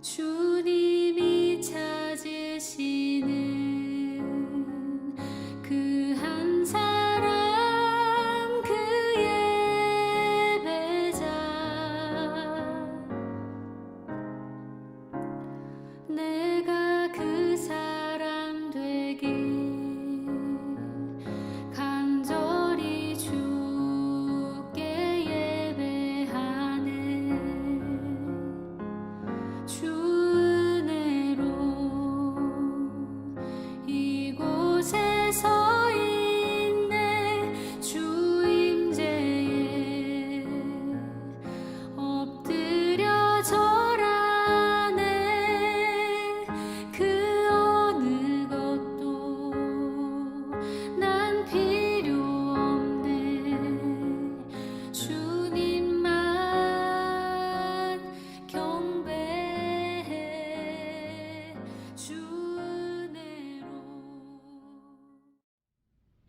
주님이 찾으시는 그 한 사람, 그 예배자, 내가 그 사람 되길 간절히 주께 예배하네. 주 은혜로 이곳에 서 있네. 주 임재에 엎드려 절하네. 그 어느 것도 난 필요 없네. 주님만 경배해. 주 은혜로.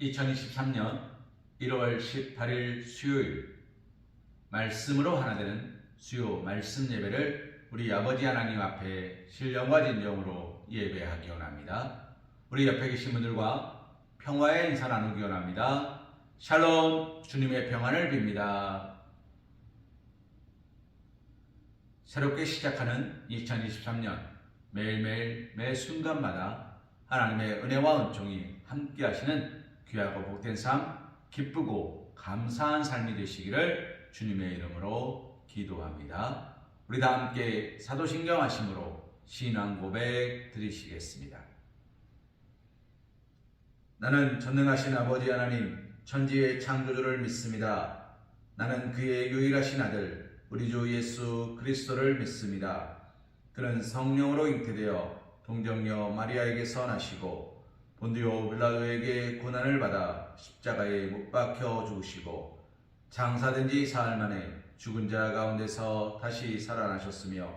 2023년 1월 18일 수요일 말씀으로 하나 되는 수요 말씀 예배를 우리 아버지 하나님 앞에 신령과 진정으로 예배하기 원합니다. 우리 옆에 계신 분들과 평화의 인사 나누기 원합니다. 샬롬, 주님의 평안을 빕니다. 새롭게 시작하는 2023년, 매일매일 매 순간마다 하나님의 은혜와 은총이 함께 하시는 귀하고 복된 삶, 기쁘고 감사한 삶이 되시기를 주님의 이름으로 기도합니다. 우리 다 함께 사도신경 하심으로 신앙 고백 드리시겠습니다. 나는 전능하신 아버지 하나님, 천지의 창조주를 믿습니다. 나는 그의 유일하신 아들 우리 주 예수 그리스도를 믿습니다. 그는 성령으로 잉태되어 동정녀 마리아에게서 나시고 본디오 빌라도에게 고난을 받아 십자가에 못 박혀 죽으시고 장사된 지 사흘 만에 죽은 자 가운데서 다시 살아나셨으며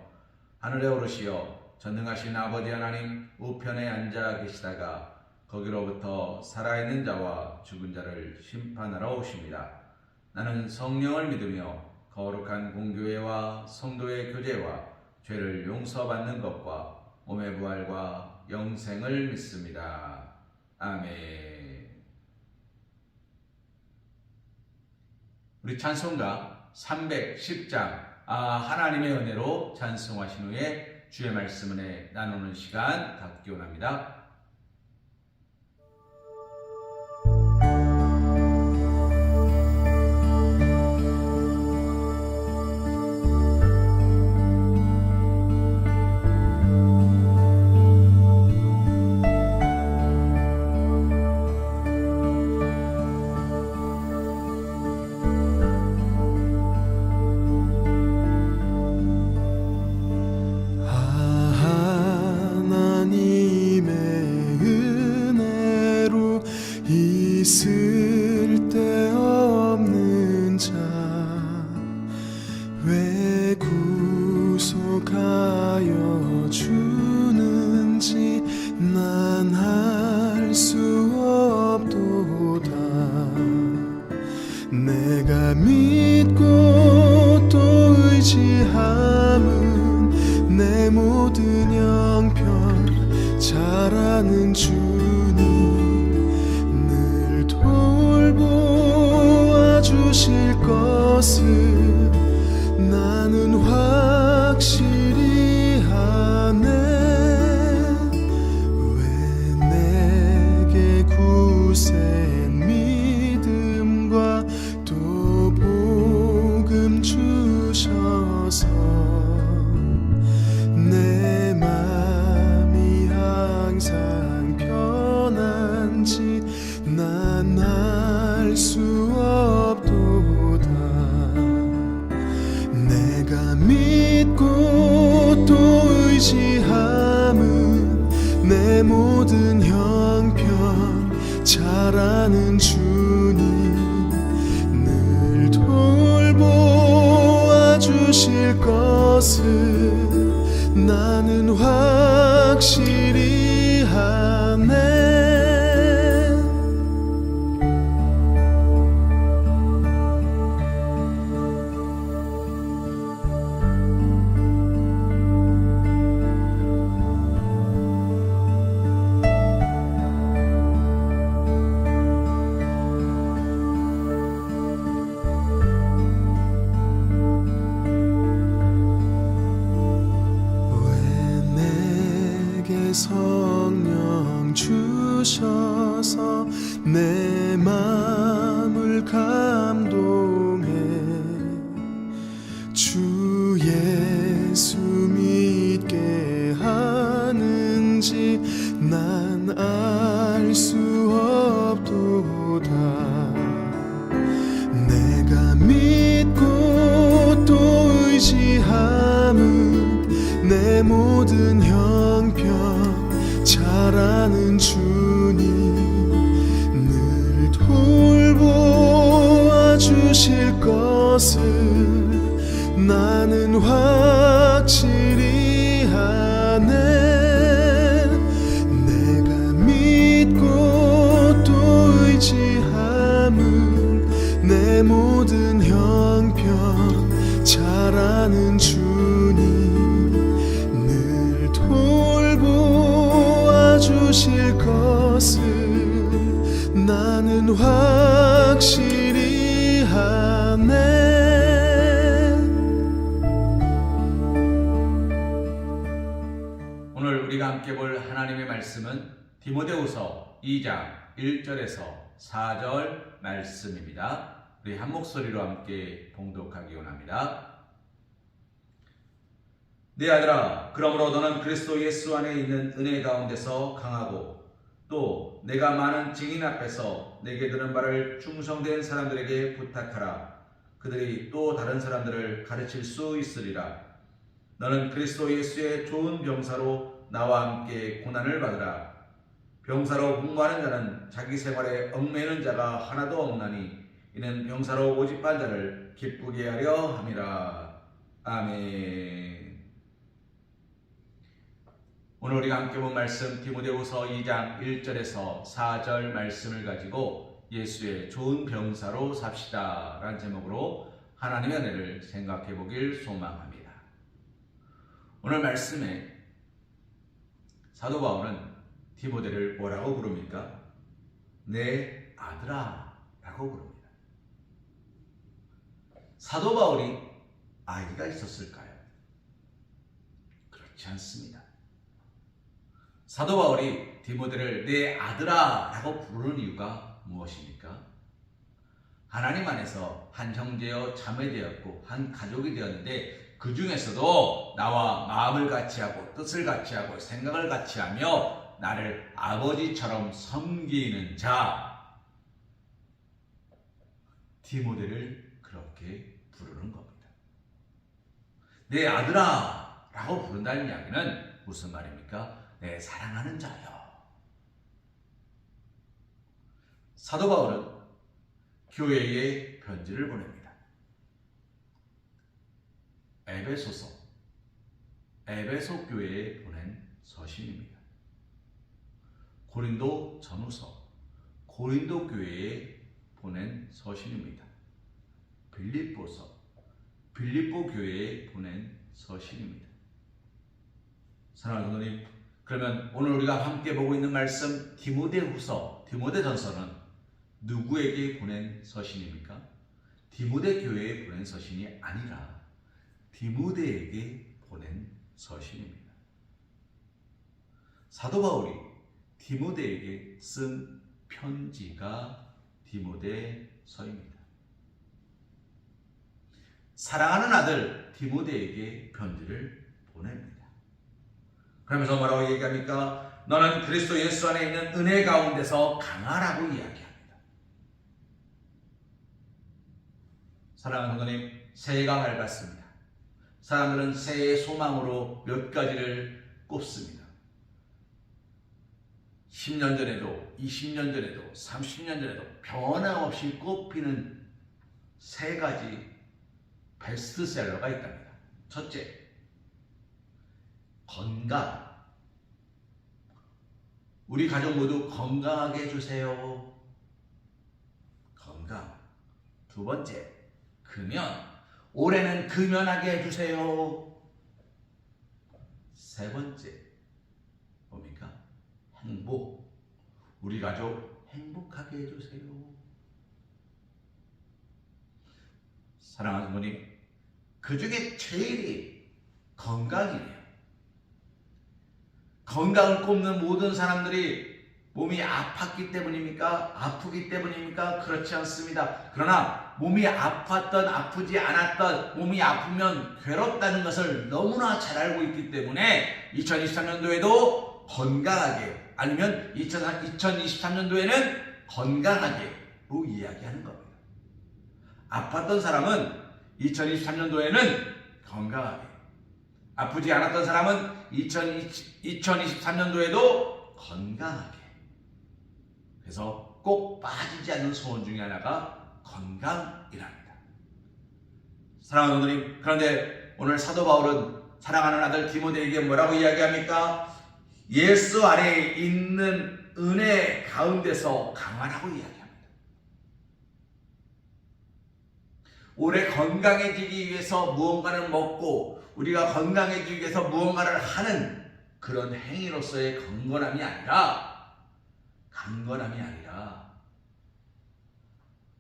하늘에 오르시어 전능하신 아버지 하나님 우편에 앉아 계시다가 거기로부터 살아있는 자와 죽은 자를 심판하러 오십니다. 나는 성령을 믿으며 거룩한 공교회와 성도의 교제와 죄를 용서받는 것과 몸의 부활과 영생을 믿습니다. 아멘. 우리 찬송가 310장 하나님의 은혜로 찬송하신 후에 주의 말씀 은혜 나누는 시간 갖기 원합니다. 쓸데없는 자 왜 구속하여 주는지 난 알 수 없도다. 내가 믿고 또 의지함은 내 모든 형편 잘 아는 주님 돌보아 주실 것을 나는 확실히 아네. 왜 내게 굳센 믿음과 또 복음 주셔서 내 맘이 항상 편한지 난 알 수 없도다. 내가 믿고 또 의지함은 내 모든 형편 잘 아는 주님 늘 돌보아 주실 것을 나는 확실히 아네. 성령 주셔서 내 마음을 감동해 주 예수 믿게 하는지 난 알 수 없도다. 내가 믿고 또 의지함은 내 모든 형편 잘 아는 주님 늘 돌보아 주실 것을 나는 확실히 아네. 내가 믿고 또 의지함은 내 모든 형편 잘 아는 주님 늘 돌보아 주실 것을 나는 확실히 아네. 오늘 우리가 함께 볼 하나님의 말씀은 디모데후서 2장 1절에서 4절 말씀입니다. 우리 한 목소리로 함께 봉독하기 원합니다. 내 아들아, 그러므로 너는 그리스도 예수 안에 있는 은혜 가운데서 강하고 또 내가 많은 증인 앞에서 내게 들은 바를 충성된 사람들에게 부탁하라. 그들이 또 다른 사람들을 가르칠 수 있으리라. 너는 그리스도 예수의 좋은 병사로 나와 함께 고난을 받으라. 병사로 복무하는 자는 자기 생활에 얽매이는 자가 하나도 없나니 이는 병사로 모집한 자를 기쁘게 하려 함이라. 아멘. 오늘 우리가 함께 본 말씀 디모데후서 2장 1절에서 4절 말씀을 가지고 예수의 좋은 병사로 삽시다 라는 제목으로 하나님의 은혜를 생각해 보길 소망합니다. 오늘 말씀에 사도 바울은 디모데를 뭐라고 부릅니까? 내 아들아 라고 부릅니다. 사도 바울이 아이가 있었을까요? 그렇지 않습니다. 사도 바울이 디모데를 내 아들아 라고 부르는 이유가 무엇입니까? 하나님 안에서 한 형제여 자매되었고 한 가족이 되었는데 그 중에서도 나와 마음을 같이하고 뜻을 같이하고 생각을 같이하며 나를 아버지처럼 섬기는 자 디모데를 그렇게 부르는 겁니다. 내 아들아 라고 부른다는 이야기는 무슨 말입니까? 내 사랑하는 자요. 사도 바울은 교회에 편지를 보냅니다. 에베소 교회에 보낸 서신입니다. 고린도 전후서, 고린도 교회에 보낸 서신입니다. 빌립보서, 빌립보 교회에 보낸 서신입니다. 사랑하는 성도님, 그러면 오늘 우리가 함께 보고 있는 말씀 디모데후서, 디모데전서는 누구에게 보낸 서신입니까? 디모데 교회에 보낸 서신이 아니라 디모데에게 보낸 서신입니다. 사도 바울이 디모데에게 쓴 편지가 디모데서입니다. 사랑하는 아들 디모데에게 편지를 보냅니다. 그러면서 뭐라고 얘기합니까? 너는 그리스도 예수 안에 있는 은혜 가운데서 강하라고 이야기합니다. 사랑하는 성도님, 새해가 밝았습니다. 사람들은 새해의 소망으로 몇 가지를 꼽습니다. 10년 전에도 20년 전에도 30년 전에도 변함없이 꼽히는 세 가지 베스트셀러가 있답니다. 첫째, 건강. 우리 가족 모두 건강하게 해주세요. 건강. 두 번째, 금연. 올해는 금연하게 해주세요. 세 번째, 뭡니까? 행복. 우리 가족 행복하게 해주세요. 사랑하는 분이 그 중에 제일이 건강이에요. 건강을 꼽는 모든 사람들이 몸이 아팠기 때문입니까? 아프기 때문입니까? 그렇지 않습니다. 그러나 몸이 아팠던 아프지 않았던, 몸이 아프면 괴롭다는 것을 너무나 잘 알고 있기 때문에 2023년도에도 건강하게, 아니면 2023년도에는 건강하게로 이야기하는 겁니다. 아팠던 사람은 2023년도에는 건강하게, 아프지 않았던 사람은 2023년도에도 건강하게. 그래서 꼭 빠지지 않는 소원 중에 하나가 건강이랍니다. 사랑하는 성도님, 그런데 오늘 사도 바울은 사랑하는 아들 디모데에게 뭐라고 이야기합니까? 예수 안에 있는 은혜 가운데서 강하라고 이야기합니다. 올해 건강해지기 위해서 무언가를 먹고 우리가 건강해지기 위해서 무언가를 하는 그런 행위로서의 강건함이 아니라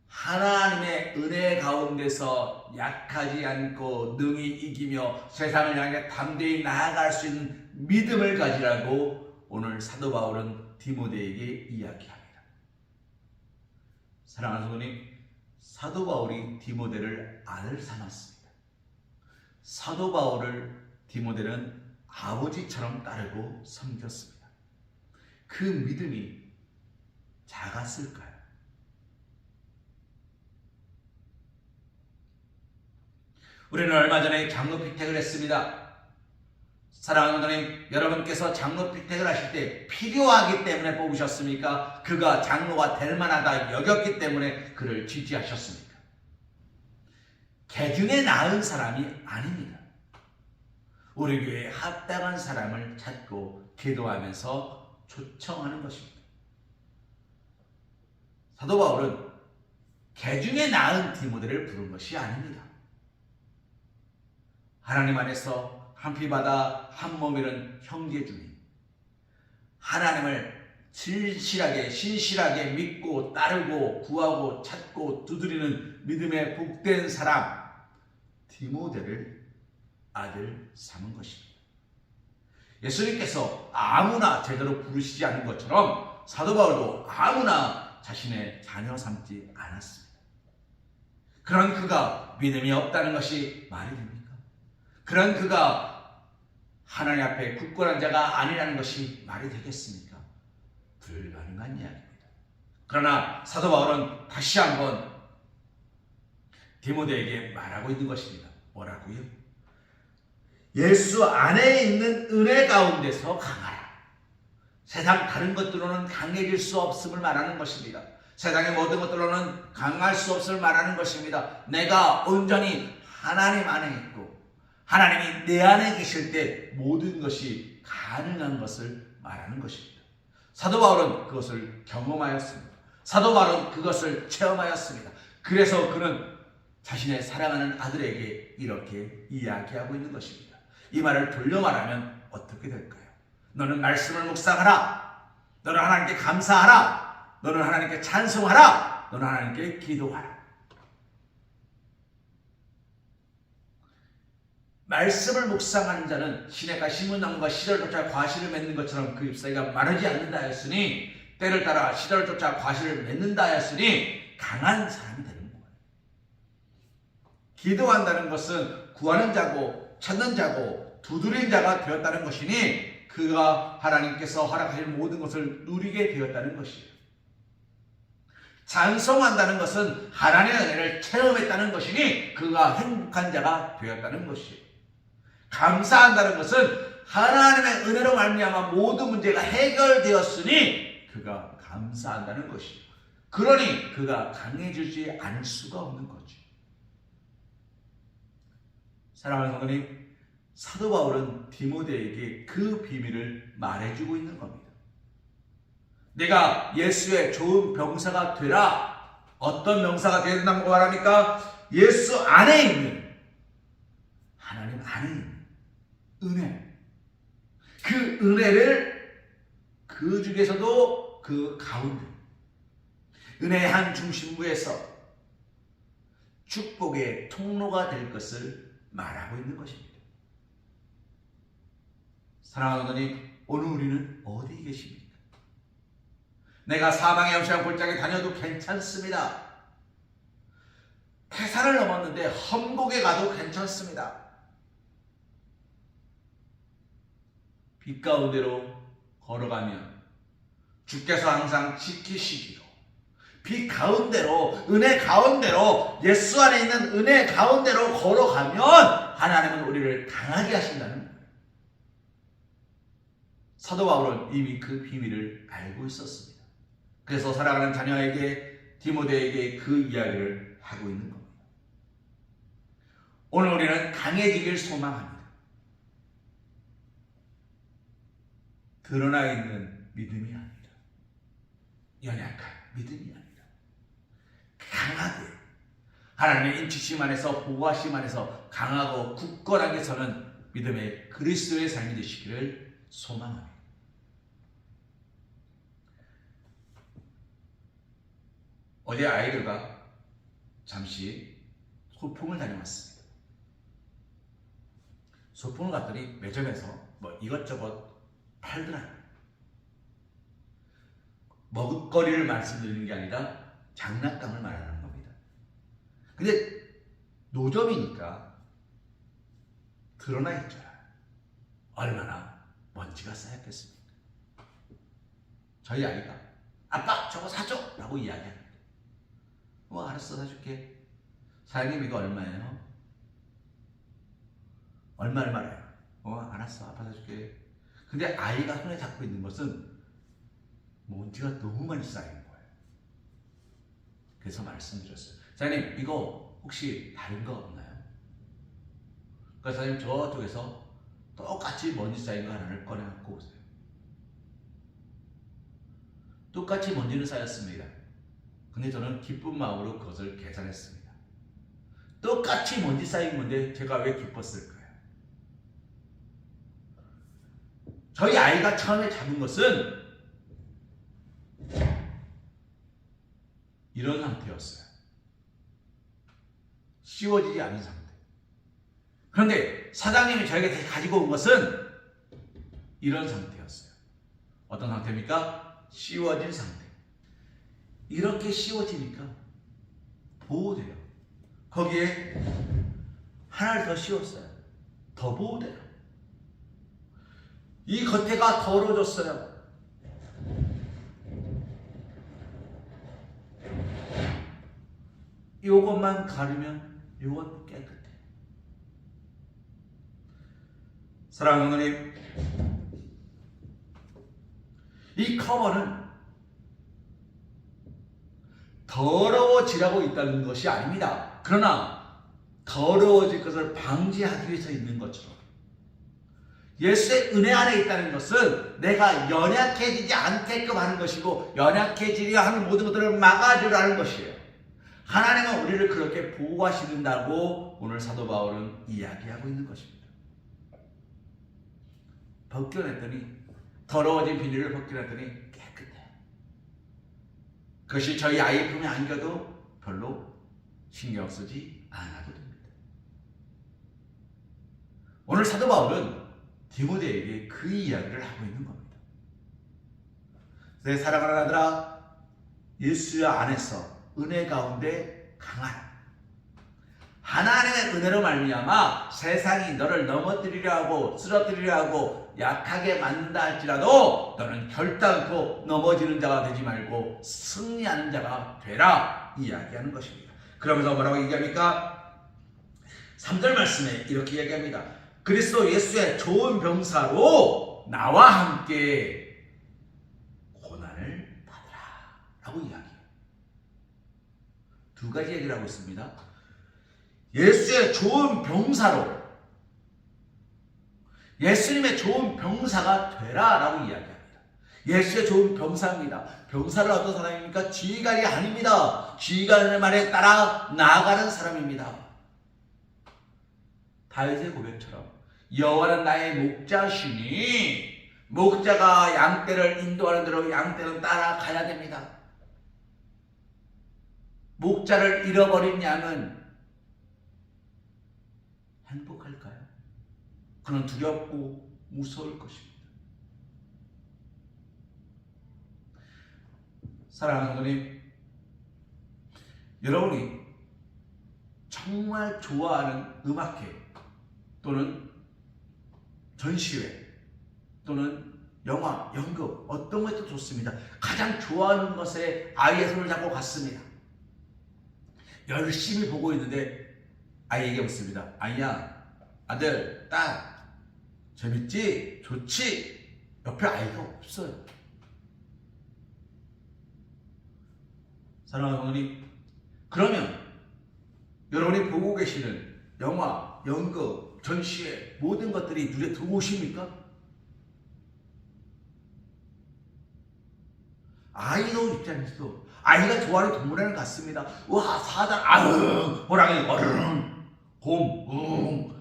하나님의 은혜 가운데서 약하지 않고 능히 이기며 세상을 향해 담대히 나아갈 수 있는 믿음을 가지라고 오늘 사도 바울은 디모데에게 이야기합니다. 사랑하는 성도님, 사도 바울이 디모데를 아들 삼았습니다. 사도 바울을 디모데는 아버지처럼 따르고 섬겼습니다. 그 믿음이 작았을까요? 우리는 얼마 전에 장로 피택을 했습니다. 사랑하는 성도님, 여러분께서 장로 피택을 하실 때 필요하기 때문에 뽑으셨습니까? 그가 장로가 될 만하다 여겼기 때문에 그를 지지하셨습니까? 개중에 나은 사람이 아닙니다. 우리 교회에 합당한 사람을 찾고 기도하면서 초청하는 것입니다. 사도 바울은 개중에 나은 디모데를 부른 것이 아닙니다. 하나님 안에서 한 피바다 한 몸이는 형제 중에 하나님을 신실하게 믿고 따르고 구하고 찾고 두드리는 믿음의 복된 사람 디모데를 아들 삼은 것입니다. 예수님께서 아무나 제대로 부르시지 않은 것처럼 사도 바울도 아무나 자신의 자녀 삼지 않았습니다. 그런 그가 믿음이 없다는 것이 말이 됩니까? 그런 그가 하나님 앞에 굳건한 자가 아니라는 것이 말이 되겠습니까? 불가능한 이야기입니다. 그러나 사도 바울은 다시 한번 디모데에게 말하고 있는 것입니다. 뭐라고요? 예수 안에 있는 은혜 가운데서 강하라. 세상 다른 것들로는 강해질 수 없음을 말하는 것입니다. 세상의 모든 것들로는 강할 수 없음을 말하는 것입니다. 내가 온전히 하나님 안에 있고 하나님이 내 안에 계실 때 모든 것이 가능한 것을 말하는 것입니다. 사도 바울은 그것을 경험하였습니다. 사도 바울은 그것을 체험하였습니다. 그래서 그는 자신의 사랑하는 아들에게 이렇게 이야기하고 있는 것입니다. 이 말을 돌려 말하면 어떻게 될까요? 너는 말씀을 묵상하라. 너는 하나님께 감사하라. 너는 하나님께 찬송하라. 너는 하나님께 기도하라. 말씀을 묵상하는 자는 시냇가 시문나무가 시절을 쫓아 과실을 맺는 것처럼 그 잎사귀가 마르지 않는다 하였으니 때를 따라 시절을 쫓아 과실을 맺는다 하였으니 강한 사람이 되는 거예요. 기도한다는 것은 구하는 자고 찾는 자고 두드린 자가 되었다는 것이니 그가 하나님께서 허락하실 모든 것을 누리게 되었다는 것이에요. 찬송한다는 것은 하나님의 은혜를 체험했다는 것이니 그가 행복한 자가 되었다는 것이에요. 감사한다는 것은 하나님의 은혜로 말미암아 모든 문제가 해결되었으니 그가 감사한다는 것이에요. 그러니 그가 강해지지 않을 수가 없는 거죠. 사랑하는 성도님, 사도 바울은 디모데에게 그 비밀을 말해주고 있는 겁니다. 내가 예수의 좋은 병사가 되라. 어떤 병사가 되야 된다고 말합니까? 예수 안에 있는, 하나님 안에 있는 은혜, 그 은혜를 그 중에서도 그 가운데 은혜의 한 중심부에서 축복의 통로가 될 것을 말하고 있는 것입니다. 사랑하는 어머니, 오늘 우리는 어디 계십니까? 내가 사망의 영시한 골짜기 다녀도 괜찮습니다. 태산을 넘었는데 험곡에 가도 괜찮습니다. 빛 가운데로 걸어가면 주께서 항상 지키시기로, 빛 가운데로, 은혜 가운데로, 예수 안에 있는 은혜 가운데로 걸어가면 하나님은 우리를 강하게 하신다는 거예요. 사도 바울은 이미 그 비밀을 알고 있었습니다. 그래서 사랑하는 자녀에게, 디모데에게 그 이야기를 하고 있는 겁니다. 오늘 우리는 강해지길 소망합니다. 드러나 있는 믿음이 아니라, 연약한 믿음이 아니라 강하게 하나님의 인치심 안에서, 보호하심 안에서 강하고 굳건하게 서는 믿음의 그리스도의 삶이 되시기를 소망합니다. 어제 아이들과 잠시 소풍을 다녀왔습니다. 소풍을 갔더니 매점에서 뭐 이것저것 팔더라고요. 먹을거리를 말씀드리는 게 아니라 장난감을 말하는 겁니다. 근데 노점이니까 드러나 있잖아요. 얼마나 먼지가 쌓였겠습니까? 저희 아이가 아빠 저거 사줘! 라고 이야기합니다. 알았어 사줄게. 사장님 이거 얼마예요? 얼마를 말해요? 알았어 아빠 사줄게. 근데 아이가 손에 잡고 있는 것은 먼지가 너무 많이 쌓인 거예요. 그래서 말씀드렸어요. 사장님 이거 혹시 다른 거 없나요? 그래서 사장님 저쪽에서 똑같이 먼지 쌓인 거 하나를 꺼내 갖고 오세요. 똑같이 먼지는 쌓였습니다. 근데 저는 기쁜 마음으로 그것을 계산했습니다. 똑같이 먼지 쌓인 건데 제가 왜 기뻤을까요? 저희 아이가 처음에 잡은 것은 이런 상태였어요. 씌워지지 않은 상태. 그런데 사장님이 저에게 가지고 온 것은 이런 상태였어요. 어떤 상태입니까? 씌워진 상태. 이렇게 씌워지니까 보호돼요. 거기에 하나를 더 씌웠어요. 더 보호돼요. 이 겉에가 더러워졌어요. 이것만 가르면 이건 깨끗해. 사랑하는 하나님, 이 커버는 더러워지라고 있다는 것이 아닙니다. 그러나 더러워질 것을 방지하기 위해서 있는 것처럼 예수의 은혜 안에 있다는 것은 내가 연약해지지 않게끔 하는 것이고 연약해지려 하는 모든 것들을 막아주려 하는 것이에요. 하나님은 우리를 그렇게 보호하시는다고 오늘 사도 바울은 이야기하고 있는 것입니다. 벗겨냈더니 더러워진 비닐을 벗겨냈더니 깨끗해요. 그것이 저희 아이 품에 안겨도 별로 신경 쓰지 않아도 됩니다. 오늘 사도 바울은 디모데에게 그 이야기를 하고 있는 겁니다. 내 사랑하는 아들아, 예수 안에서 은혜 가운데 강한 하나님의 은혜로 말미암아 세상이 너를 넘어뜨리려 하고 쓰러뜨리려 하고 약하게 만든다 할지라도 너는 결단코 넘어지는 자가 되지 말고 승리하는 자가 되라 이야기하는 것입니다. 그러면서 뭐라고 얘기합니까? 3절 말씀에 이렇게 얘기합니다. 그리스도 예수의 좋은 병사로 나와 함께 고난을 받으라 라고 이야기해요. 두 가지 얘기를 하고 있습니다. 예수의 좋은 병사로, 예수님의 좋은 병사가 되라 라고 이야기합니다. 예수의 좋은 병사입니다. 병사를 어떤 사람입니까? 지휘관이 아닙니다. 지휘관의 말에 따라 나아가는 사람입니다. 다윗의 고백처럼 여호와는 나의 목자시니 목자가 양떼를 인도하는 대로 양떼는 따라가야 됩니다. 목자를 잃어버린 양은 행복할까요? 그는 두렵고 무서울 것입니다. 사랑하는 성도님, 여러분이 정말 좋아하는 음악회 또는 전시회 또는 영화, 연극 어떤 것도 좋습니다. 가장 좋아하는 것에 아이의 손을 잡고 갔습니다. 열심히 보고 있는데 아이에게 묻습니다. 아이야, 아들, 딸, 재밌지? 좋지? 옆에 아이가 없어요. 사랑하는 성도님, 그러면 여러분이 보고 계시는 영화, 연극, 전시회 모든 것들이 눈에 들어오십니까? 아이도 입장에서 아이가 좋아하는 동물원을 갔습니다. 와, 사자, 아유, 호랑이, 어른, 곰,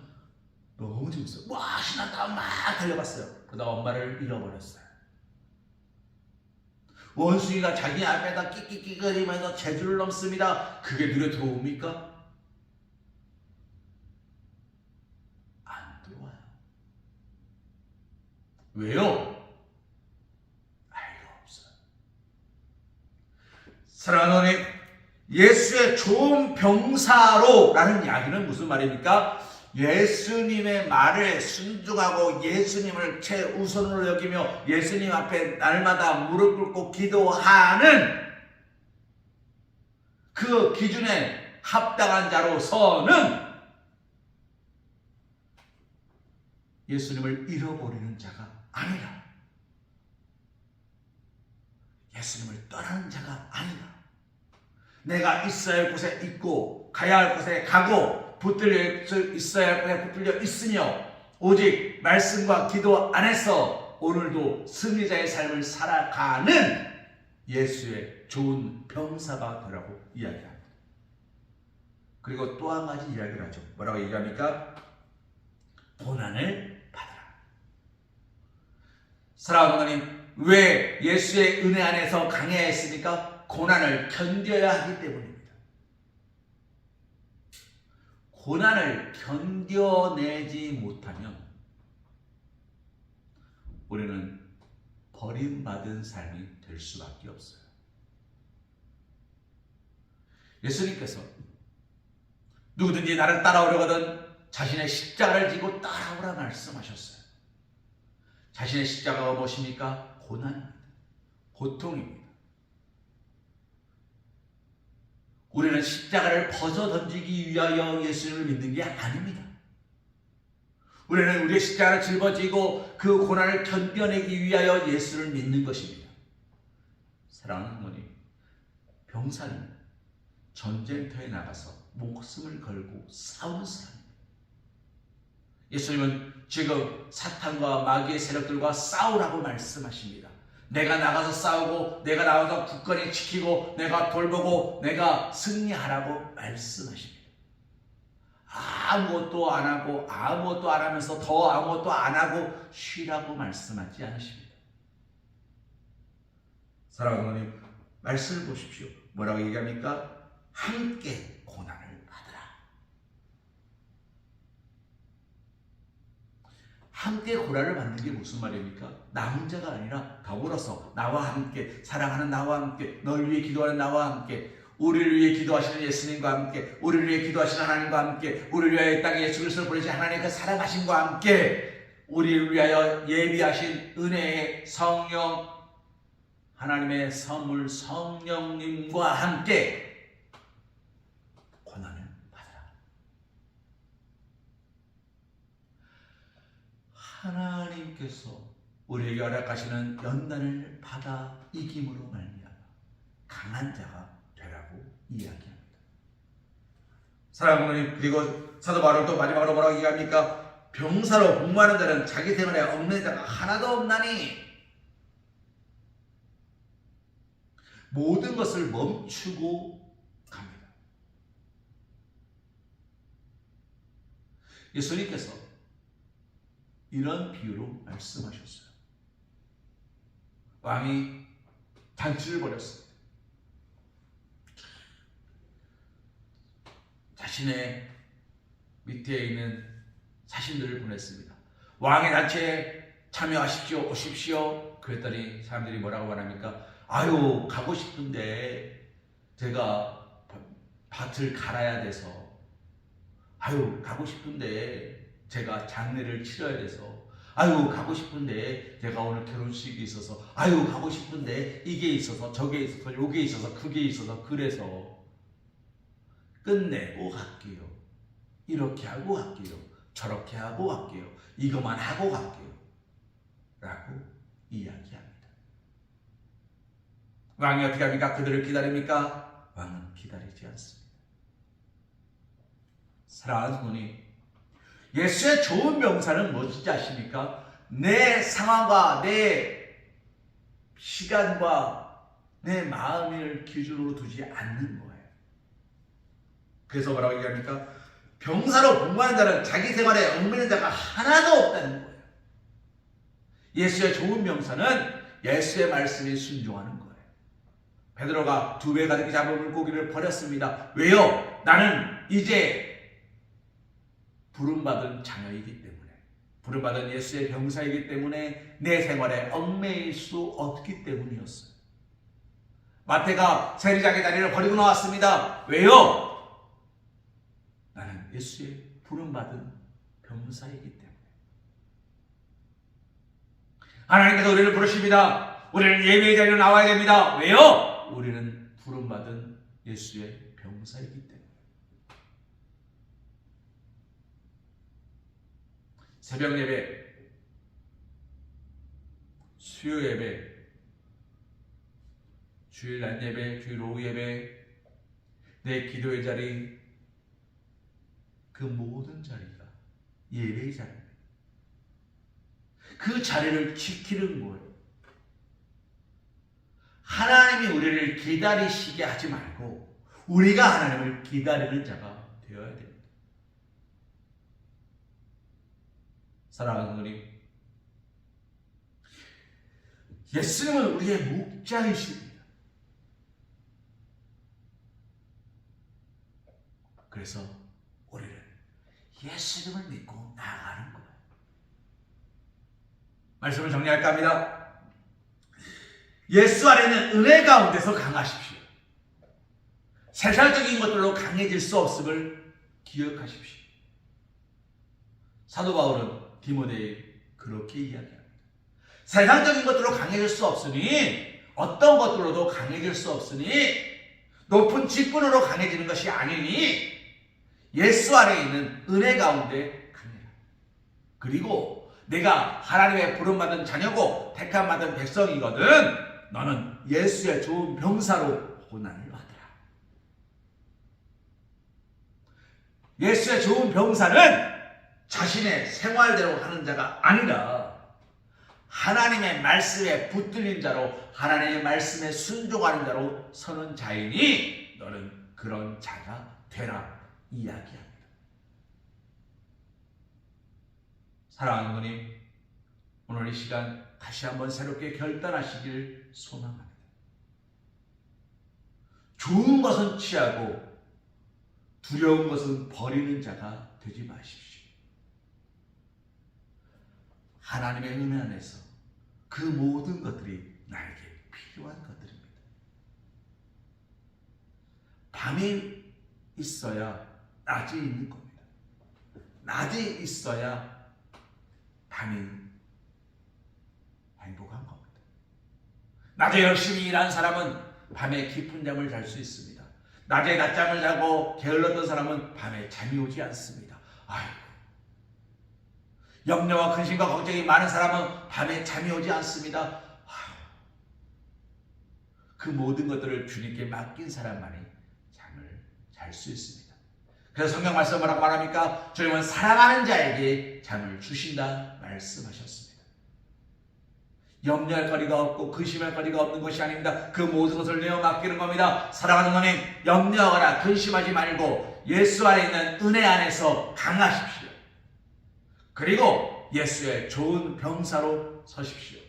너무 재밌어요. 와, 신난다, 막 달려갔어요. 그러다 엄마를 잃어버렸어요. 원숭이가 자기 앞에다 끽끽끽거리면서 재주를 넘습니다. 그게 눈에 들어옵니까? 안 들어와요. 왜요? 아이가 없어요. 사랑하는 하나님, 예수의 좋은 병사로 라는 이야기는 무슨 말입니까? 예수님의 말에 순종하고 예수님을 최우선으로 여기며 예수님 앞에 날마다 무릎 꿇고 기도하는 그 기준에 합당한 자로서는 예수님을 잃어버리는 자가 아니라, 예수님을 떠나는 자가 아니라, 내가 있어야 할 곳에 있고 가야 할 곳에 가고 붙들려 있어야 할 곳에 붙들려 있으며 오직 말씀과 기도 안에서 오늘도 승리자의 삶을 살아가는 예수의 좋은 병사가 되라고 이야기합니다. 그리고 또 한 가지 이야기를 하죠. 뭐라고 얘기합니까? 고난을 받아라. 사랑하는 하나님, 왜 예수의 은혜 안에서 강해야 했습니까? 고난을 견뎌야 하기 때문입니다. 고난을 견뎌내지 못하면 우리는 버림받은 삶이 될 수밖에 없어요. 예수님께서 누구든지 나를 따라오려거든 자신의 십자가를 지고 따라오라 말씀하셨어요. 자신의 십자가가 무엇입니까? 고난입니다. 고통입니다. 우리는 십자가를 벗어 던지기 위하여 예수님을 믿는 게 아닙니다. 우리는 우리의 십자가를 짊어지고 그 고난을 견뎌내기 위하여 예수를 믿는 것입니다. 사랑하는 어머니, 병사는 전쟁터에 나가서 목숨을 걸고 싸우는 사람입니다. 예수님은 지금 사탄과 마귀의 세력들과 싸우라고 말씀하십니다. 내가 나가서 싸우고 내가 나가서 굳건히 지키고 내가 돌보고 내가 승리하라고 말씀하십니다. 아무것도 안 하고 아무것도 안 하면서 더 아무것도 안 하고 쉬라고 말씀하지 않으십니다. 사랑하는 하나님, 말씀을 보십시오. 뭐라고 얘기합니까? 함께 고난을 받으라. 함께 고난을 받는 게 무슨 말입니까? 나 혼자가 아니라 더불어서 나와 함께, 사랑하는 나와 함께, 널 위해 기도하는 나와 함께, 우리를 위해 기도하시는 예수님과 함께, 우리를 위해 기도하시는 하나님과 함께, 우리를 위하여 이 땅에 예수 그리스도를 보내신 하나님의 그 사랑하심과 함께, 우리를 위하여 예비하신 은혜의 성령, 하나님의 선물 성령님과 함께 고난을 받으라. 하나님께서 우리에게 허락하시는 연단을 받아 이김으로 말미암아 강한 자가 되라고 이야기합니다. 사랑하는 하나님, 그리고 사도 바울도 마지막으로 뭐라고 얘기합니까? 병사로 복무하는 자는 자기 때문에 없는 자가 하나도 없나니 모든 것을 멈추고 갑니다. 예수님께서 이런 비유로 말씀하셨어요. 왕이 잔치를 벌였습니다. 자신의 밑에 있는 사신들을 보냈습니다. 왕의 잔치에 참여하십시오, 오십시오. 그랬더니 사람들이 뭐라고 말합니까? 아유, 가고 싶은데 제가 밭을 갈아야 돼서, 아유, 가고 싶은데 제가 장례를 치러야 돼서, 아유, 가고 싶은데 제가 오늘 결혼식이 있어서, 아유, 가고 싶은데 이게 있어서 저게 있어서 요게 있어서 그게 있어서, 그래서 끝내고 갈게요. 이렇게 하고 갈게요. 저렇게 하고 갈게요. 이것만 하고 갈게요. 라고 이야기합니다. 왕이 어떻게 합니까? 그들을 기다립니까? 왕은 기다리지 않습니다. 사랑하는 분이, 예수의 좋은 명사는 무엇인지 아십니까? 내 상황과 내 시간과 내 마음을 기준으로 두지 않는 거예요. 그래서 뭐라고 얘기합니까? 병사로 복무하는 자는 자기 생활에 얽매이는 자가 하나도 없다는 거예요. 예수의 좋은 명사는 예수의 말씀에 순종하는 거예요. 베드로가 2배 가득히 잡은 물고기를 버렸습니다. 왜요? 나는 이제 부름받은 자녀이기 때문에, 부름받은 예수의 병사이기 때문에 내 생활에 얽매일 수 없기 때문이었어요. 마태가 세리장의 자리를 버리고 나왔습니다. 왜요? 나는 예수의 부름받은 병사이기 때문에. 하나님께서 우리를 부르십니다. 우리는 예배의 자리로 나와야 됩니다. 왜요? 우리는 부름받은 예수의 병사이기 때문에. 새벽 예배, 수요 예배, 주일 낮 예배, 주일 오후 예배, 내 기도의 자리, 그 모든 자리가 예배의 자리입니다. 그 자리를 지키는 거예요. 하나님이 우리를 기다리시게 하지 말고 우리가 하나님을 기다리는 자가 되어야 됩니다. 사랑하는 누님, 예수님은 우리의 목자이십니다. 그래서 우리는 예수님을 믿고 나아가는 거예요. 말씀을 정리할까 합니다. 예수 안에 있는 은혜 가운데서 강하십시오. 세상적인 것들로 강해질 수 없음을 기억하십시오. 사도 바울은 디모데에 그렇게 이야기합니다. 세상적인 것들로 강해질 수 없으니, 어떤 것들로도 강해질 수 없으니, 높은 직분으로 강해지는 것이 아니니 예수 안에 있는 은혜 가운데 강해라. 그리고 내가 하나님의 부름받은 자녀고 택함받은 백성이거든, 너는 예수의 좋은 병사로 고난을 받으라. 예수의 좋은 병사는 자신의 생활대로 하는 자가 아니라 하나님의 말씀에 붙들린 자로, 하나님의 말씀에 순종하는 자로 서는 자이니 너는 그런 자가 되라 이야기합니다. 사랑하는 분이, 오늘 이 시간 다시 한번 새롭게 결단하시길 소망합니다. 좋은 것은 취하고 두려운 것은 버리는 자가 되지 마십시오. 하나님의 은혜 안에서 그 모든 것들이 나에게 필요한 것들입니다. 밤이 있어야 낮이 있는 겁니다. 낮이 있어야 밤이 행복한 겁니다. 낮에 열심히 일한 사람은 밤에 깊은 잠을 잘 수 있습니다. 낮에 낮잠을 자고 게을렀던 사람은 밤에 잠이 오지 않습니다. 아이고, 염려와 근심과 걱정이 많은 사람은 밤에 잠이 오지 않습니다. 그 모든 것들을 주님께 맡긴 사람만이 잠을 잘 수 있습니다. 그래서 성경 말씀 뭐라고 말합니까? 주님은 사랑하는 자에게 잠을 주신다 말씀하셨습니다. 염려할 거리가 없고 근심할 거리가 없는 것이 아닙니다. 그 모든 것을 내어 맡기는 겁니다. 사랑하는 하나님, 염려하거나 근심하지 말고 예수 안에 있는 은혜 안에서 강하십시오. 그리고 예수의 좋은 병사로 서십시오.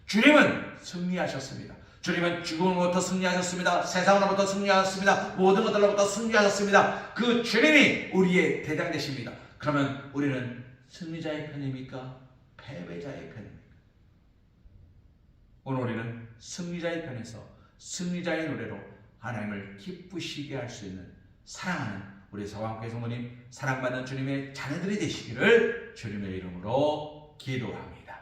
주님은 승리하셨습니다. 주님은 죽음으로부터 승리하셨습니다. 세상으로부터 승리하셨습니다. 모든 것들로부터 승리하셨습니다. 그 주님이 우리의 대장 되십니다. 그러면 우리는 승리자의 편입니까? 패배자의 편입니까? 오늘 우리는 승리자의 편에서 승리자의 노래로 하나님을 기쁘시게 할 수 있는 사랑하는 우리 서광교회 성도님, 사랑받는 주님의 자녀들이 되시기를 주님의 이름으로 기도합니다.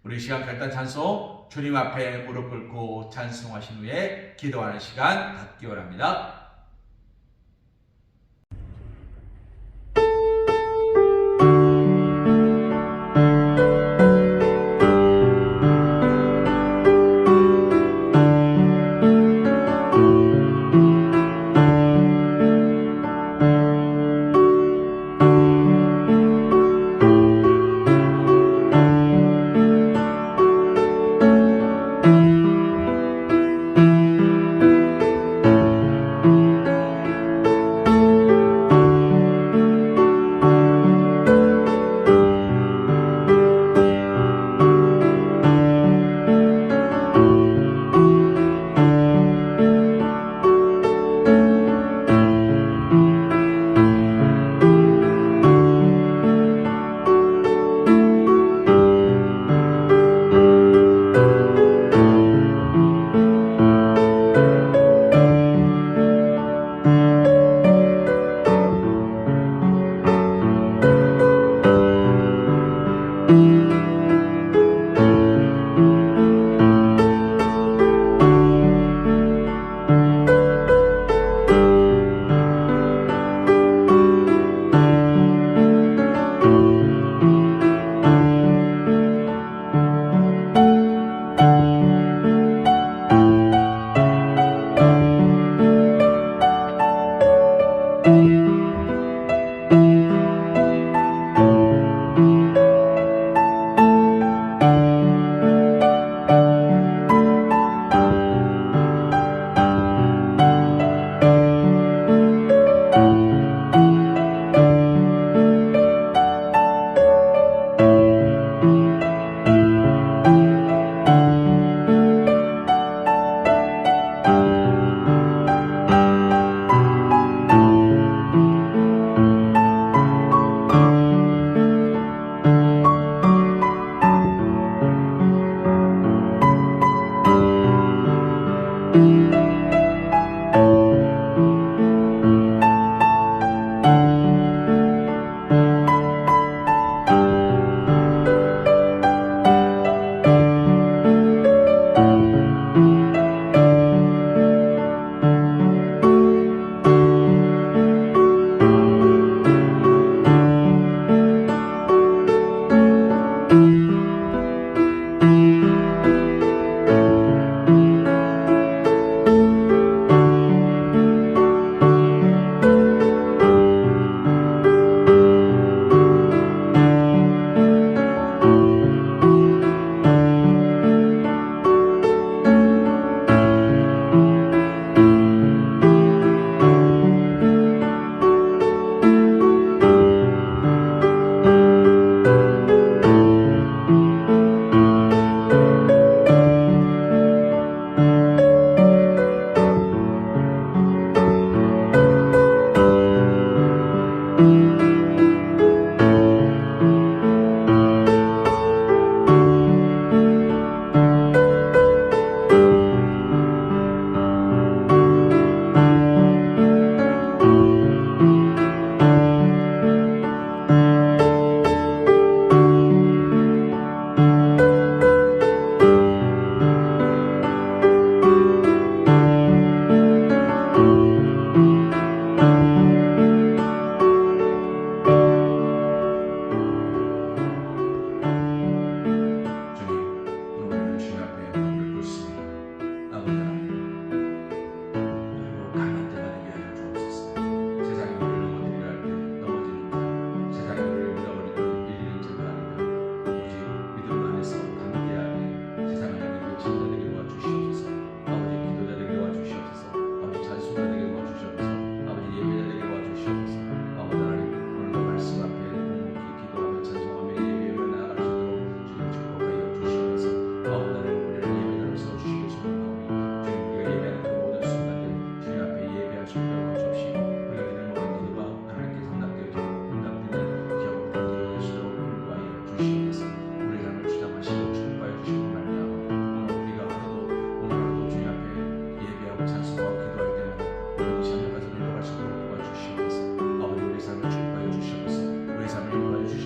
우리 시간 결단 찬송 주님 앞에 무릎 꿇고 찬송하신 후에 기도하는 시간 갖기 원합니다.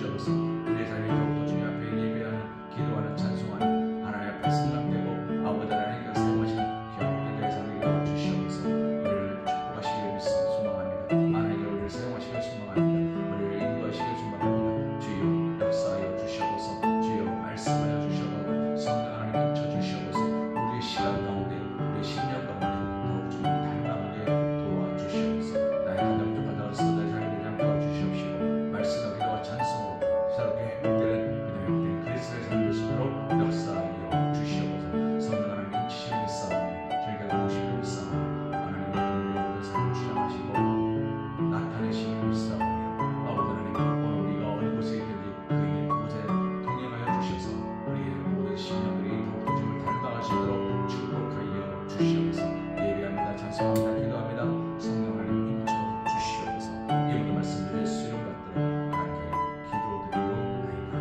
주시옵소서. 우리의 삶이 더욱더 주님 앞에 예배하는 기도하는 찬송하는 하나님 앞에 승강되고 아버지 하나님께서 사용하시는 귀한 대가의 삶이 되어 주시옵소서. 우리를 축복하시기를 믿습니다. 소망합니다. 하나님께서 우리를 사용하시기를 소망합니다. 우리를 인도하시기를 소망합니다. 주여 역사하여 주시옵소서. 주여 말씀하여 주시옵소서. 성령 하나님 비춰 주시옵소서. 우리의 시간 가운데 우리의 신년 가운데 더욱 주님 닮아오게 도와주시옵소서. 나의 가장 부족하다 어서 내 삶에 대한 도와주시옵시고 말씀과 기도와 찬송으로 새롭게 회복되는 그들의 그리스도의 삶을 수도록 역사하여 주시옵소서. 성령 하나님 인치시는 믿사오니 저희가 오시는 믿사오니 하나님의 은혜의 삶을 주장하시고 나타내시는 믿사오니 아버지 하나님 오늘 우리가 어느 곳에 있든지 그곳에 동행하여 주셔서 우리의 모든 신령들이 더욱더 주님을 닮아가시도록 축복하여 주시옵소서. 예배합니다. 찬송합니다. 기도합니다. 성령 하나님 인쳐 주시옵소서. 이 모든 말씀 예수 이름 받들어 간절히 기도드리옵나이다.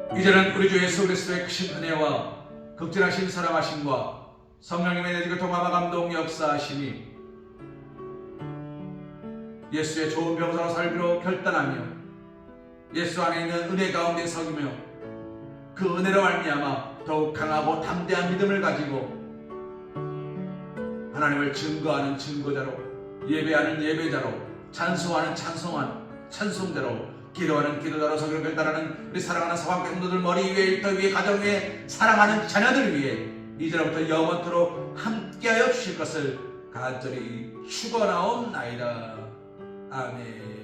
아멘. 이제는 우리 주 예수 그리스도의 크신 은혜와 극진하신 사랑하심과 성령님의 내지고 통함과 감동 역사하심이 예수의 좋은 병사로 살기로 결단하며 예수 안에 있는 은혜 가운데 서기며 그 은혜로 말미암아 더욱 강하고 담대한 믿음을 가지고 하나님을 증거하는 증거자로 예배하는 예배자로 찬송하는 찬송자로 기도하는 기도자로 서기로 결단하는 우리 사랑하는 사방교 성도들 머리 위에 일터 위에 가정 위에 사랑하는 자녀들 위에 이제로부터 영원토록 함께하여 주실 것을 간절히 축원하옵나이다. 아멘.